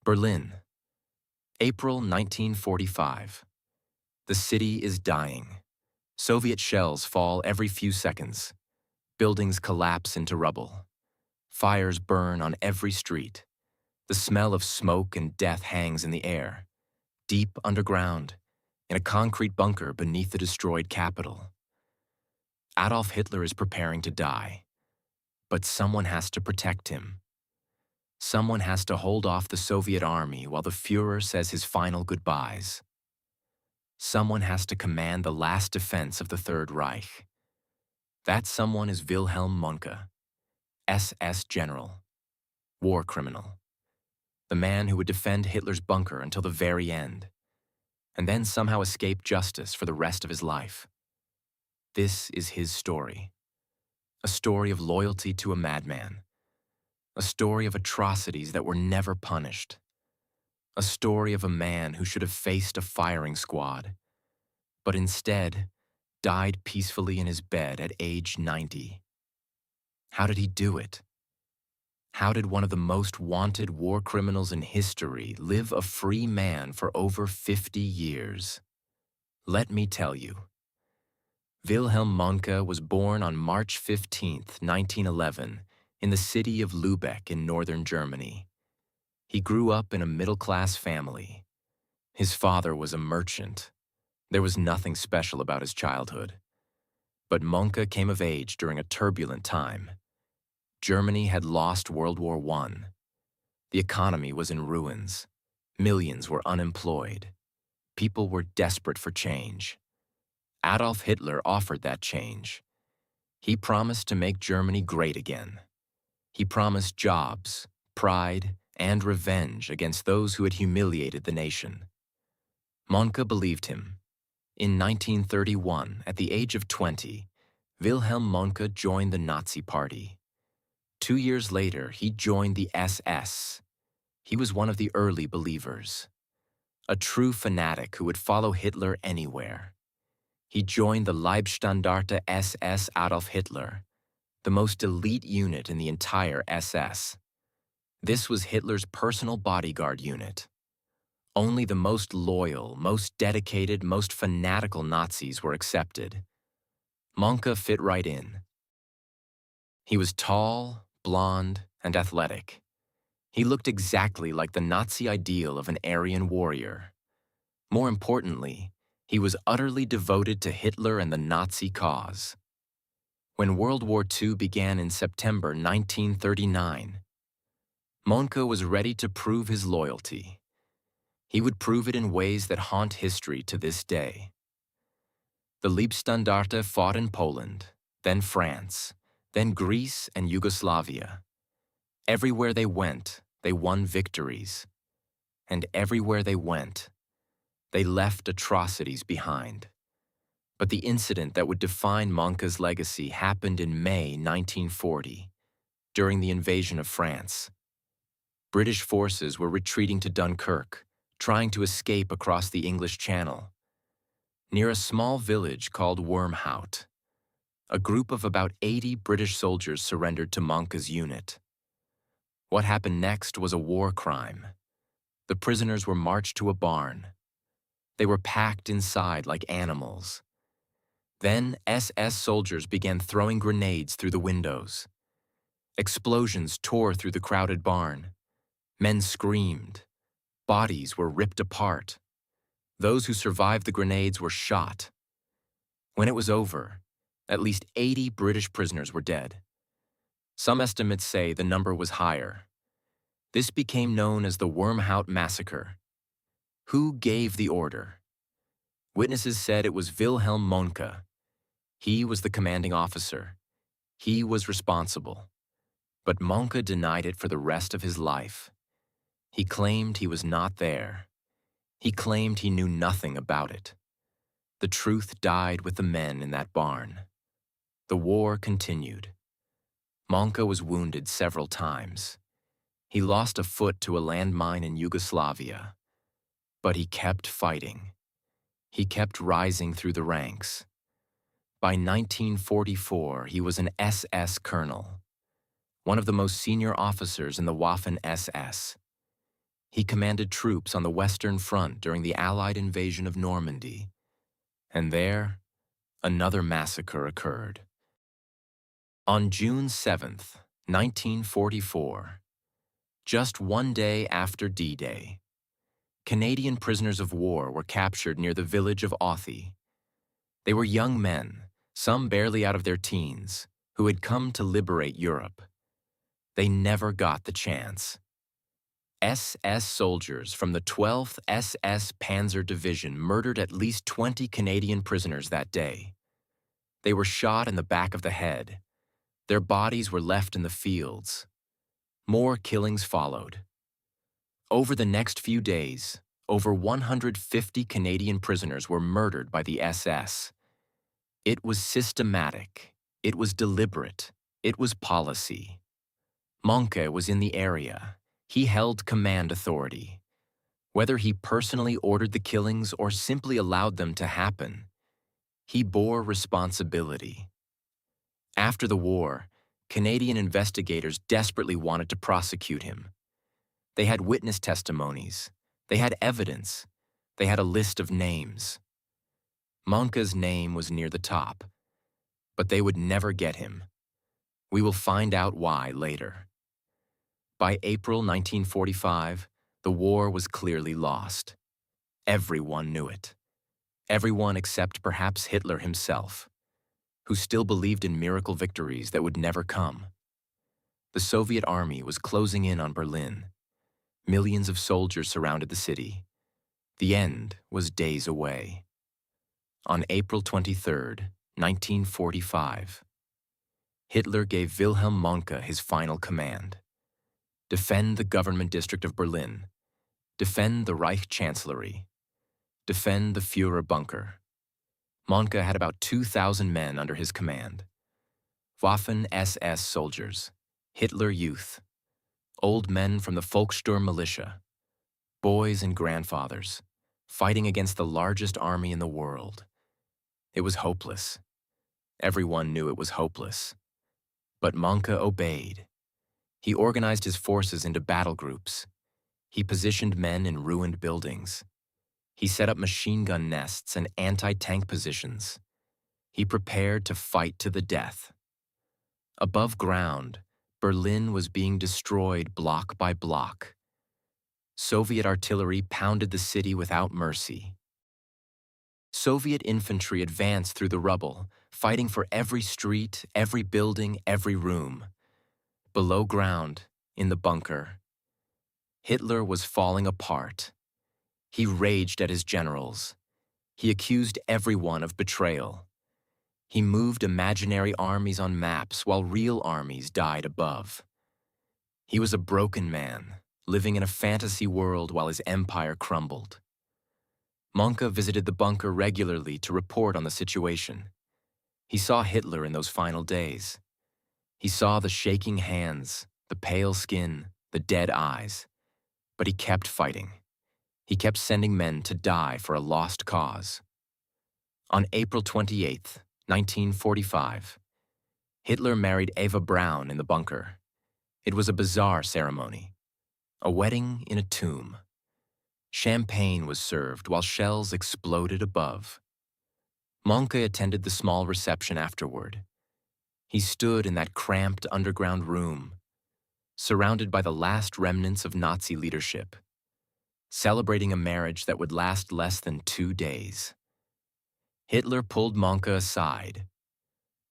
Berlin, April 1945. The city is dying. Soviet shells fall every few seconds. Buildings collapse into rubble. Fires burn on every street. The smell of smoke and death hangs in the air, deep underground, in a concrete bunker beneath the destroyed capital. Adolf Hitler is preparing to die, but someone has to protect him. Someone has to hold off the Soviet army while the Führer says his final goodbyes. Someone has to command the last defense of the Third Reich. That someone is Wilhelm Mohnke, SS general, war criminal, the man who would defend Hitler's bunker until the very end, and then somehow escape justice for the rest of his life. This is his story, a story of loyalty to a madman, a story of atrocities that were never punished, a story of a man who should have faced a firing squad, but instead died peacefully in his bed at age 90. How did he do it? How did one of the most wanted war criminals in history live a free man for over 50 years? Let me tell you. Wilhelm Mohnke was born on March 15, 1911, in the city of Lübeck in northern Germany. He grew up in a middle-class family. His father was a merchant. There was nothing special about his childhood. But Mohnke came of age during a turbulent time. Germany had lost World War I. The economy was in ruins. Millions were unemployed. People were desperate for change. Adolf Hitler offered that change. He promised to make Germany great again. He promised jobs, pride, and revenge against those who had humiliated the nation. Mohnke believed him. In 1931, at the age of 20, Wilhelm Mohnke joined the Nazi Party. 2 years later, he joined the SS. He was one of the early believers, a true fanatic who would follow Hitler anywhere. He joined the Leibstandarte SS Adolf Hitler, the most elite unit in the entire SS. This was Hitler's personal bodyguard unit. Only the most loyal, most dedicated, most fanatical Nazis were accepted. Mohnke fit right in. He was tall, blond, and athletic. He looked exactly like the Nazi ideal of an Aryan warrior. More importantly, he was utterly devoted to Hitler and the Nazi cause. When World War II began in September 1939, Mohnke was ready to prove his loyalty. He would prove it in ways that haunt history to this day. The Leibstandarte fought in Poland, then France, then Greece and Yugoslavia. Everywhere they went, they won victories. And everywhere they went, they left atrocities behind. But the incident that would define Mohnke's legacy happened in May 1940, during the invasion of France. British forces were retreating to Dunkirk, trying to escape across the English Channel. Near a small village called Wormhout, a group of about 80 British soldiers surrendered to Mohnke's unit. What happened next was a war crime. The prisoners were marched to a barn. They were packed inside like animals. Then SS soldiers began throwing grenades through the windows. Explosions tore through the crowded barn. Men screamed. Bodies were ripped apart. Those who survived the grenades were shot. When it was over, at least 80 British prisoners were dead. Some estimates say the number was higher. This became known as the Wormhout Massacre. Who gave the order? Witnesses said it was Wilhelm Mohnke. He was the commanding officer. He was responsible. But Mohnke denied it for the rest of his life. He claimed he was not there. He claimed he knew nothing about it. The truth died with the men in that barn. The war continued. Mohnke was wounded several times. He lost a foot to a landmine in Yugoslavia. But he kept fighting. He kept rising through the ranks. By 1944, he was an SS colonel, one of the most senior officers in the Waffen-SS. He commanded troops on the Western Front during the Allied invasion of Normandy. And there, another massacre occurred. On June 7th, 1944, just one day after D-Day, Canadian prisoners of war were captured near the village of Authie. They were young men, some barely out of their teens, who had come to liberate Europe. They never got the chance. SS soldiers from the 12th SS Panzer Division murdered at least 20 Canadian prisoners that day. They were shot in the back of the head. Their bodies were left in the fields. More killings followed. Over the next few days, over 150 Canadian prisoners were murdered by the SS. It was systematic. It was deliberate. It was policy. Mohnke was in the area. He held command authority. Whether he personally ordered the killings or simply allowed them to happen, he bore responsibility. After the war, Canadian investigators desperately wanted to prosecute him. They had witness testimonies. They had evidence. They had a list of names. Mohnke's name was near the top, but they would never get him. We will find out why later. By April 1945, the war was clearly lost. Everyone knew it. Everyone except perhaps Hitler himself, who still believed in miracle victories that would never come. The Soviet army was closing in on Berlin. Millions of soldiers surrounded the city. The end was days away. On April 23, 1945, Hitler gave Wilhelm Mohnke his final command. Defend the government district of Berlin. Defend the Reich Chancellery. Defend the Führer bunker. Mohnke had about 2,000 men under his command. Waffen-SS soldiers, Hitler Youth, old men from the Volkssturm militia, boys and grandfathers, fighting against the largest army in the world. It was hopeless. Everyone knew it was hopeless. But Mohnke obeyed. He organized his forces into battle groups. He positioned men in ruined buildings. He set up machine gun nests and anti-tank positions. He prepared to fight to the death. Above ground, Berlin was being destroyed block by block. Soviet artillery pounded the city without mercy. Soviet infantry advanced through the rubble, fighting for every street, every building, every room. Below ground, in the bunker, Hitler was falling apart. He raged at his generals. He accused everyone of betrayal. He moved imaginary armies on maps while real armies died above. He was a broken man, living in a fantasy world while his empire crumbled. Mohnke visited the bunker regularly to report on the situation. He saw Hitler in those final days. He saw the shaking hands, the pale skin, the dead eyes. But he kept fighting. He kept sending men to die for a lost cause. On April 28, 1945, Hitler married Eva Braun in the bunker. It was a bizarre ceremony, a wedding in a tomb. Champagne was served while shells exploded above. Mohnke attended the small reception afterward. He stood in that cramped underground room, surrounded by the last remnants of Nazi leadership, celebrating a marriage that would last less than 2 days. Hitler pulled Mohnke aside.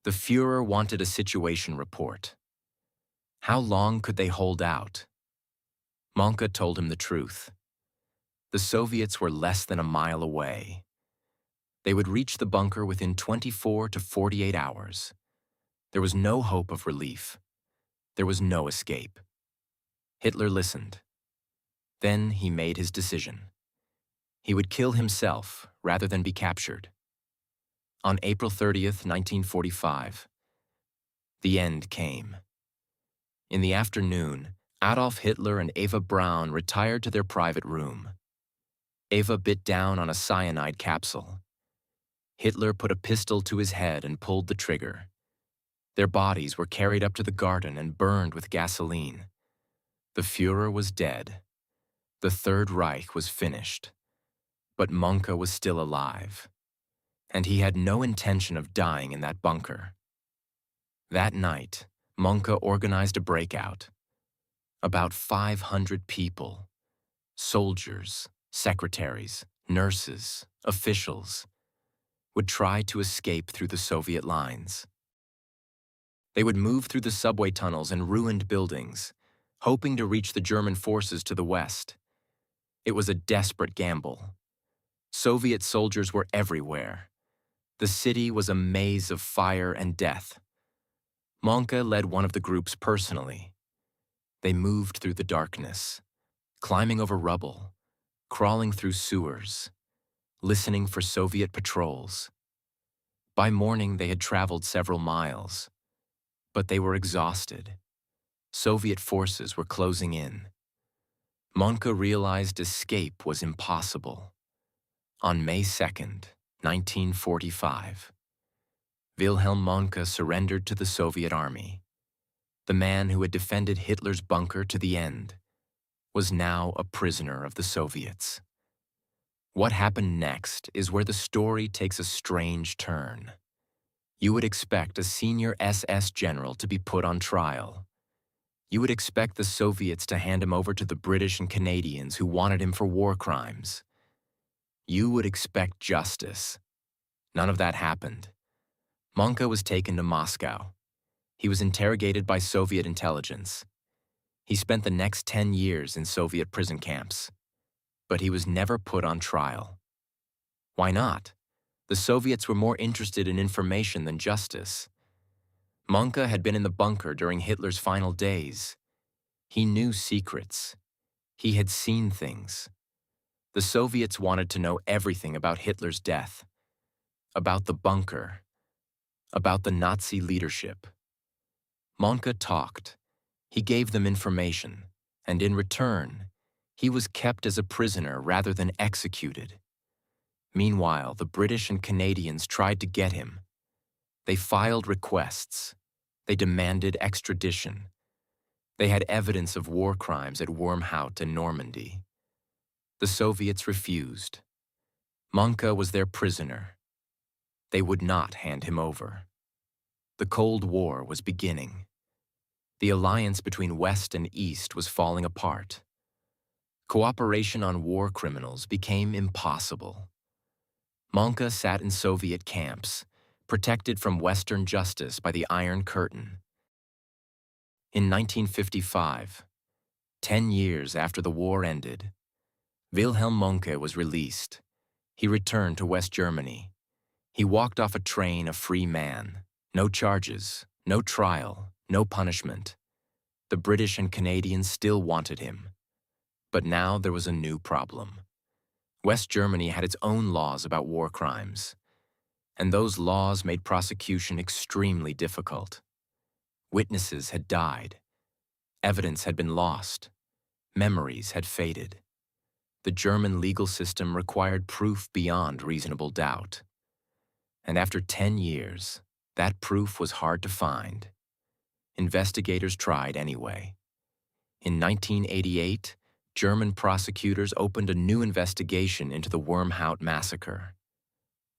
The Führer wanted a situation report. How long could they hold out? Mohnke told him the truth. The Soviets were less than a mile away. They would reach the bunker within 24 to 48 hours. There was no hope of relief. There was no escape. Hitler listened. Then he made his decision. He would kill himself rather than be captured. On April 30th, 1945, the end came. In the afternoon, Adolf Hitler and Eva Braun retired to their private room. Eva bit down on a cyanide capsule. Hitler put a pistol to his head and pulled the trigger. Their bodies were carried up to the garden and burned with gasoline. The Führer was dead. The Third Reich was finished, but Mohnke was still alive, and he had no intention of dying in that bunker. That night, Mohnke organized a breakout. About 500 people, soldiers, secretaries, nurses, officials, would try to escape through the Soviet lines. They would move through the subway tunnels and ruined buildings, hoping to reach the German forces to the west. It was a desperate gamble. Soviet soldiers were everywhere. The city was a maze of fire and death. Mohnke led one of the groups personally. They moved through the darkness, climbing over rubble, crawling through sewers, listening for Soviet patrols. By morning, they had traveled several miles, but they were exhausted. Soviet forces were closing in. Mohnke realized escape was impossible. On May 2nd, 1945, Wilhelm Mohnke surrendered to the Soviet army. The man who had defended Hitler's bunker to the end was now a prisoner of the Soviets. What happened next is where the story takes a strange turn. You would expect a senior SS general to be put on trial. You would expect the Soviets to hand him over to the British and Canadians who wanted him for war crimes. You would expect justice. None of that happened. Mohnke was taken to Moscow. He was interrogated by Soviet intelligence. He spent the next 10 years in Soviet prison camps, but he was never put on trial. Why not? The Soviets were more interested in information than justice. Mohnke had been in the bunker during Hitler's final days. He knew secrets. He had seen things. The Soviets wanted to know everything about Hitler's death, about the bunker, about the Nazi leadership. Mohnke talked. He gave them information, and in return, he was kept as a prisoner rather than executed. Meanwhile, the British and Canadians tried to get him. They filed requests. They demanded extradition. They had evidence of war crimes at Wormhout and Normandy. The Soviets refused. Mohnke was their prisoner. They would not hand him over. The Cold War was beginning. The alliance between West and East was falling apart. Cooperation on war criminals became impossible. Mohnke sat in Soviet camps, protected from Western justice by the Iron Curtain. In 1955, 10 years after the war ended, Wilhelm Mohnke was released. He returned to West Germany. He walked off a train a free man. No charges, no trial, no punishment. The British and Canadians still wanted him. But now there was a new problem. West Germany had its own laws about war crimes, and those laws made prosecution extremely difficult. Witnesses had died. Evidence had been lost. Memories had faded. The German legal system required proof beyond reasonable doubt. And after 10 years, that proof was hard to find. Investigators tried anyway. In 1988, German prosecutors opened a new investigation into the Wormhout massacre.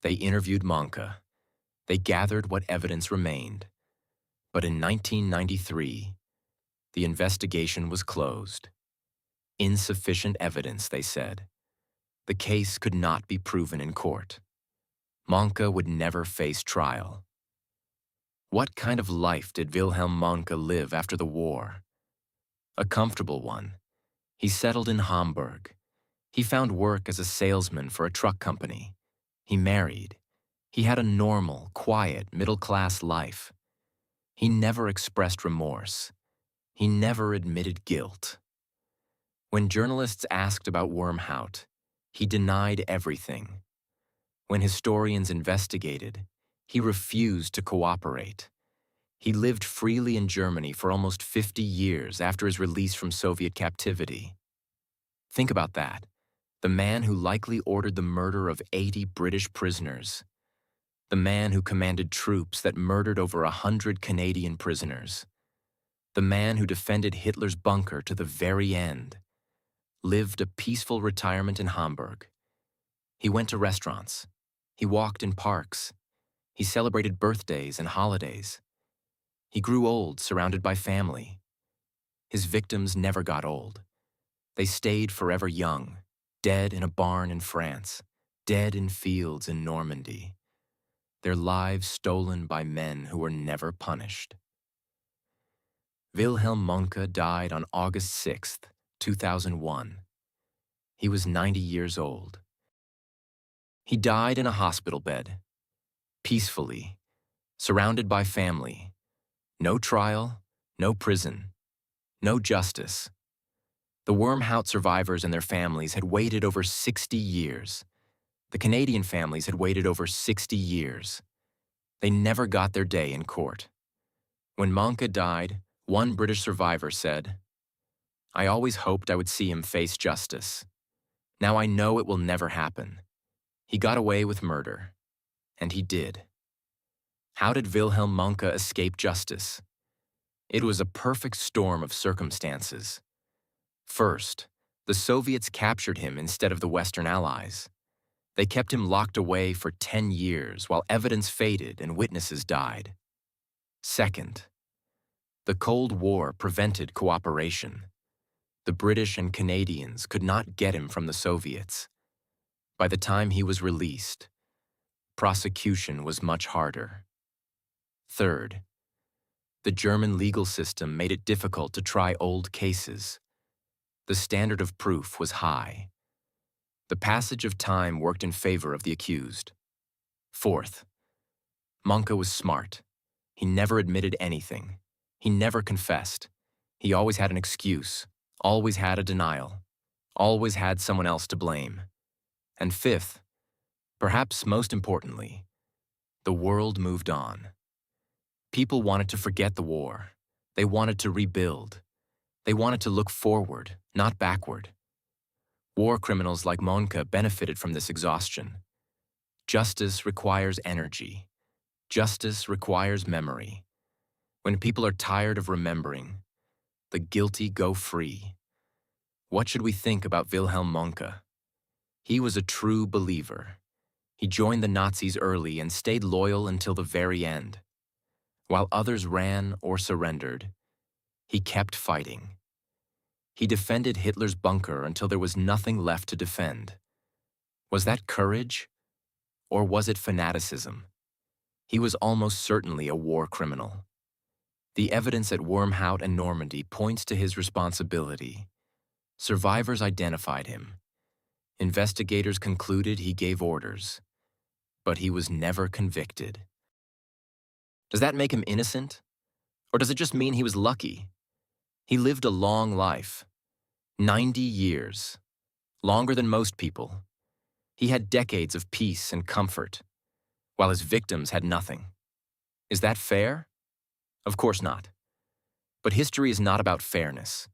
They interviewed Mohnke. They gathered what evidence remained. But in 1993, the investigation was closed. Insufficient evidence, they said. The case could not be proven in court. Mohnke would never face trial. What kind of life did Wilhelm Mohnke live after the war? A comfortable one. He settled in Hamburg. He found work as a salesman for a truck company. He married. He had a normal, quiet, middle-class life. He never expressed remorse. He never admitted guilt. When journalists asked about Wormhout, he denied everything. When historians investigated, he refused to cooperate. He lived freely in Germany for almost 50 years after his release from Soviet captivity. Think about that. The man who likely ordered the murder of 80 British prisoners. The man who commanded troops that murdered over 100 Canadian prisoners. The man who defended Hitler's bunker to the very end. lived a peaceful retirement in Hamburg. He went to restaurants. He walked in parks. He celebrated birthdays and holidays. He grew old, surrounded by family. His victims never got old. They stayed forever young, dead in a barn in France, dead in fields in Normandy. Their lives stolen by men who were never punished. Wilhelm Mohnke died on August 6th, 2001. He was 90 years old. He died in a hospital bed, peacefully, surrounded by family. No trial, no prison, no justice. The Wormhout survivors and their families had waited over 60 years. The Canadian families had waited over 60 years. They never got their day in court. When Mohnke died, one British survivor said, "I always hoped I would see him face justice. Now I know it will never happen. He got away with murder." And he did. How did Wilhelm Mohnke escape justice? It was a perfect storm of circumstances. First, the Soviets captured him instead of the Western Allies. They kept him locked away for 10 years while evidence faded and witnesses died. Second, the Cold War prevented cooperation. The British and Canadians could not get him from the Soviets. By the time he was released, prosecution was much harder. Third, the German legal system made it difficult to try old cases. The standard of proof was high. The passage of time worked in favor of the accused. Fourth, Mohnke was smart. He never admitted anything. He never confessed. He always had an excuse, always had a denial, always had someone else to blame. And fifth, perhaps most importantly, the world moved on. People wanted to forget the war. They wanted to rebuild. They wanted to look forward, not backward. War criminals like Mohnke benefited from this exhaustion. Justice requires energy. Justice requires memory. When people are tired of remembering, the guilty go free. What should we think about Wilhelm Mohnke? He was a true believer. He joined the Nazis early and stayed loyal until the very end. While others ran or surrendered, he kept fighting. He defended Hitler's bunker until there was nothing left to defend. Was that courage, or was it fanaticism? He was almost certainly a war criminal. The evidence at Wormhout and Normandy points to his responsibility. Survivors identified him. Investigators concluded he gave orders, but he was never convicted. Does that make him innocent? Or does it just mean he was lucky? He lived a long life, 90 years, longer than most people. He had decades of peace and comfort, while his victims had nothing. Is that fair? Of course not. But history is not about fairness.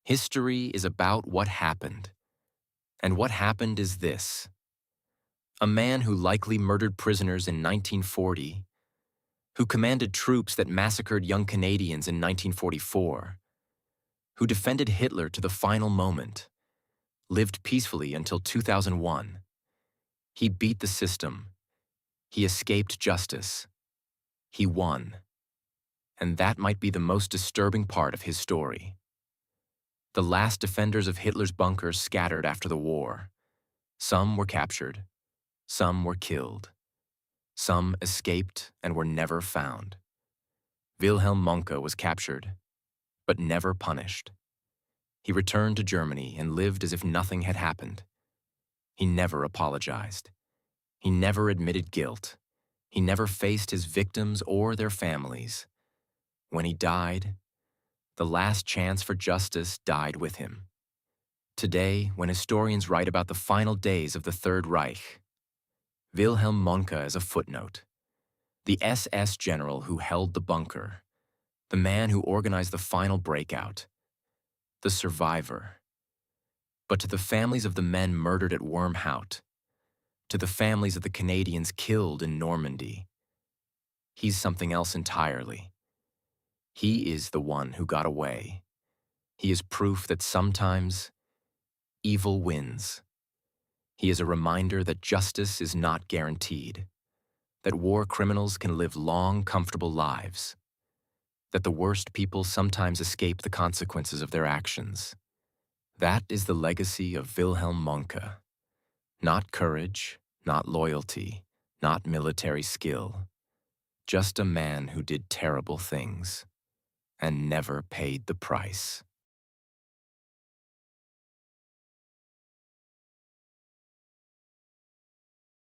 History is about what happened. And what happened is this. A man who likely murdered prisoners in 1940, who commanded troops that massacred young Canadians in 1944, who defended Hitler to the final moment, lived peacefully until 2001. He beat the system. He escaped justice. He won. And that might be the most disturbing part of his story. The last defenders of Hitler's bunker scattered after the war. Some were captured. Some were killed. Some escaped and were never found. Wilhelm Mohnke was captured, but never punished. He returned to Germany and lived as if nothing had happened. He never apologized. He never admitted guilt. He never faced his victims or their families. When he died, the last chance for justice died with him. Today, when historians write about the final days of the Third Reich, Wilhelm Mohnke is a footnote. The SS general who held the bunker, the man who organized the final breakout, the survivor. But to the families of the men murdered at Wormhout, to the families of the Canadians killed in Normandy, he's something else entirely. He is the one who got away. He is proof that sometimes Evil wins. He is a reminder that justice is not guaranteed, that war criminals can live long, comfortable lives, that the worst people sometimes escape the consequences of their actions. That is the legacy of Wilhelm Mohnke. Not courage, not loyalty, not military skill. Just a man who did terrible things and never paid the price.